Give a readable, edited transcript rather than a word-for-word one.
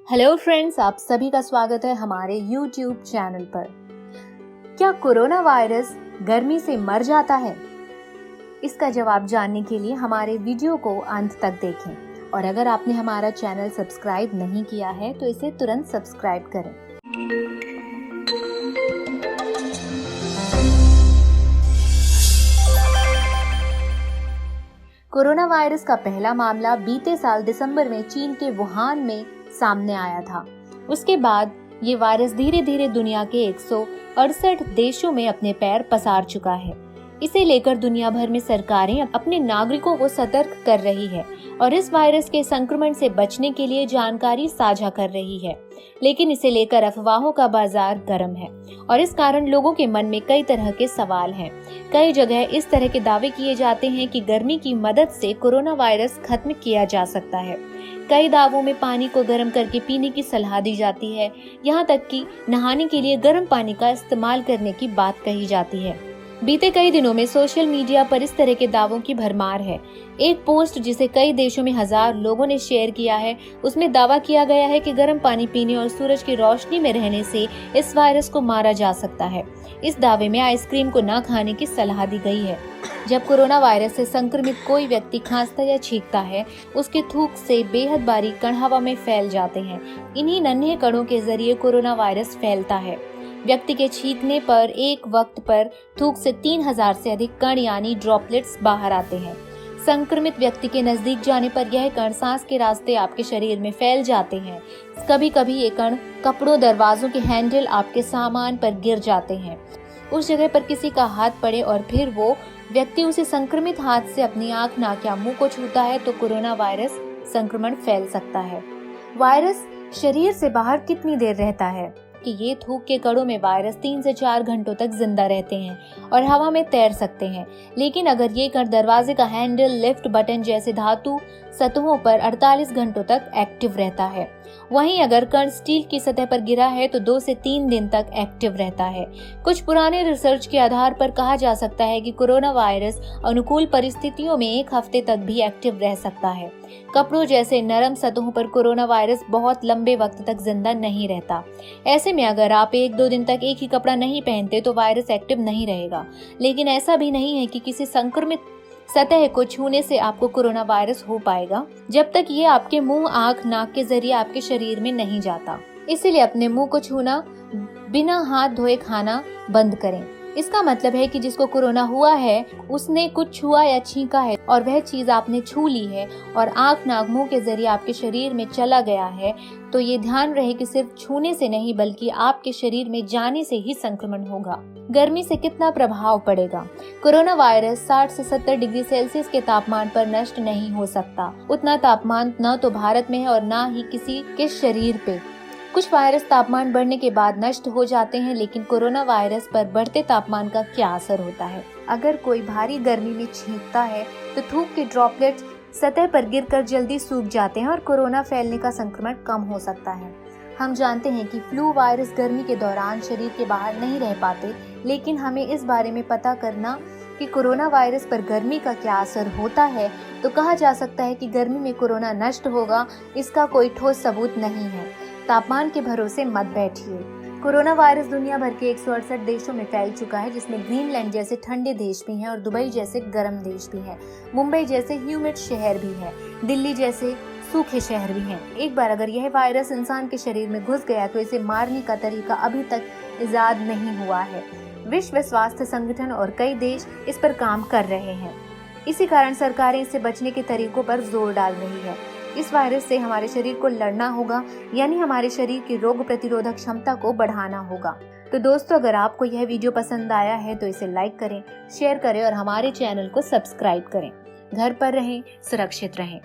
Hello friends, आप सभी का स्वागत है हमारे YouTube चैनल पर। क्या कोरोना वायरस गर्मी से मर जाता है? इसका जवाब जानने के लिए हमारे वीडियो को अंत तक देखें और अगर आपने हमारा चैनल सब्सक्राइब नहीं किया है तो इसे तुरंत सब्सक्राइब करें। कोरोना वायरस का पहला मामला बीते साल दिसंबर में चीन के वुहान में सामने आया था। उसके बाद ये वायरस धीरे धीरे दुनिया के 168 देशों में अपने पैर पसार चुका है। इसे लेकर दुनिया भर में सरकारें अपने नागरिकों को सतर्क कर रही है और इस वायरस के संक्रमण से बचने के लिए जानकारी साझा कर रही है। लेकिन इसे लेकर अफवाहों का बाजार गर्म है और इस कारण लोगों के मन में कई तरह के सवाल हैं। कई जगह इस तरह के दावे किए जाते हैं कि गर्मी की मदद से कोरोना वायरस खत्म किया जा सकता है। कई दावों में पानी को गर्म करके पीने की सलाह दी जाती है। यहाँ तक कि नहाने के लिए गर्म पानी का इस्तेमाल करने की बात कही जाती है। बीते कई दिनों में सोशल मीडिया पर इस तरह के दावों की भरमार है। एक पोस्ट जिसे कई देशों में 1000 लोगों ने शेयर किया है, उसमें दावा किया गया है कि गर्म पानी पीने और सूरज की रोशनी में रहने से इस वायरस को मारा जा सकता है। इस दावे में आइसक्रीम को न खाने की सलाह दी गई है। जब कोरोना वायरस से संक्रमित कोई व्यक्ति खांसता या छींकता है, उसके थूक से बेहद बारीक कण हवा में फैल जाते हैं। इन्हीं नन्हे कणों के जरिए कोरोना वायरस फैलता है। व्यक्ति के छींकने पर एक वक्त पर थूक से 3000 से अधिक कण यानी ड्रॉपलेट्स बाहर आते हैं। संक्रमित व्यक्ति के नजदीक जाने पर यह कण सांस के रास्ते आपके शरीर में फैल जाते हैं। कभी कभी ये कण कपड़ों, दरवाजों के हैंडल, आपके सामान पर गिर जाते हैं। उस जगह पर किसी का हाथ पड़े और फिर वो व्यक्ति उसे संक्रमित हाथ से अपनी आंख, नाक या मुंह को छूता है तो कोरोना वायरस संक्रमण फैल सकता है। वायरस शरीर से बाहर कितनी देर रहता है? कि ये थूक के कणों में वायरस 3 से 4 घंटों तक जिंदा रहते हैं और हवा में तैर सकते हैं। लेकिन अगर ये कण दरवाजे का हैंडल, लिफ्ट बटन जैसे धातु सतहों पर 48 घंटों तक एक्टिव रहता है। वहीं अगर कण स्टील की सतह पर गिरा है तो 2 से 3 दिन तक एक्टिव रहता है। कुछ पुराने रिसर्च के आधार पर कहा जा सकता है कि कोरोना वायरस अनुकूल परिस्थितियों में 1 हफ्ते तक भी एक्टिव रह सकता है। कपड़ों जैसे नरम सतहों पर कोरोना वायरस बहुत लंबे वक्त तक जिंदा नहीं रहता। ऐसे में अगर आप 1-2 दिन तक एक ही कपड़ा नहीं पहनते तो वायरस एक्टिव नहीं रहेगा। लेकिन ऐसा भी नहीं है कि किसी संक्रमित सतह को छूने से आपको कोरोना वायरस हो पाएगा जब तक ये आपके मुंह, आंख, नाक के जरिए आपके शरीर में नहीं जाता। इसीलिए अपने मुंह को छूना, बिना हाथ धोए खाना बंद करें। इसका मतलब है कि जिसको कोरोना हुआ है उसने कुछ छुआ या छींका है और वह चीज आपने छू ली है और आंख, नाक, मुंह के जरिए आपके शरीर में चला गया है तो ये ध्यान रहे कि सिर्फ छूने से नहीं बल्कि आपके शरीर में जाने से ही संक्रमण होगा। गर्मी से कितना प्रभाव पड़ेगा? कोरोना वायरस 60 से 70 डिग्री सेल्सियस के तापमान पर नष्ट नहीं हो सकता। उतना तापमान न तो भारत में है और न ही किसी के शरीर पे। कुछ वायरस तापमान बढ़ने के बाद नष्ट हो जाते हैं, लेकिन कोरोना वायरस पर बढ़ते तापमान का क्या असर होता है? अगर कोई भारी गर्मी में छींकता है तो थूक के ड्रॉपलेट्स सतह पर गिरकर जल्दी सूख जाते हैं और कोरोना फैलने का संक्रमण कम हो सकता है। हम जानते हैं कि फ्लू वायरस गर्मी के दौरान शरीर के बाहर नहीं रह पाते, लेकिन हमें इस बारे में पता करना कि कोरोना वायरस पर गर्मी का क्या असर होता है। तो कहा जा सकता है कि गर्मी में कोरोना नष्ट होगा, इसका कोई ठोस सबूत नहीं है। तापमान के भरोसे मत बैठिए। कोरोना वायरस दुनिया भर के 168 देशों में फैल चुका है, जिसमें ग्रीनलैंड जैसे ठंडे देश भी हैं और दुबई जैसे गर्म देश भी हैं। मुंबई जैसे ह्यूमिड शहर भी है, दिल्ली जैसे सूखे शहर भी हैं। एक बार अगर यह वायरस इंसान के शरीर में घुस गया तो इसे मारने का तरीका अभी तक इजाद नहीं हुआ है। विश्व स्वास्थ्य संगठन और कई देश इस पर काम कर रहे हैं। इसी कारण सरकारें इससे बचने के तरीकों पर जोर डाल रही है। इस वायरस से हमारे शरीर को लड़ना होगा, यानी हमारे शरीर की रोग प्रतिरोधक क्षमता को बढ़ाना होगा। तो दोस्तों, अगर आपको यह वीडियो पसंद आया है तो इसे लाइक करें, शेयर करें और हमारे चैनल को सब्सक्राइब करें। घर पर रहें, सुरक्षित रहें।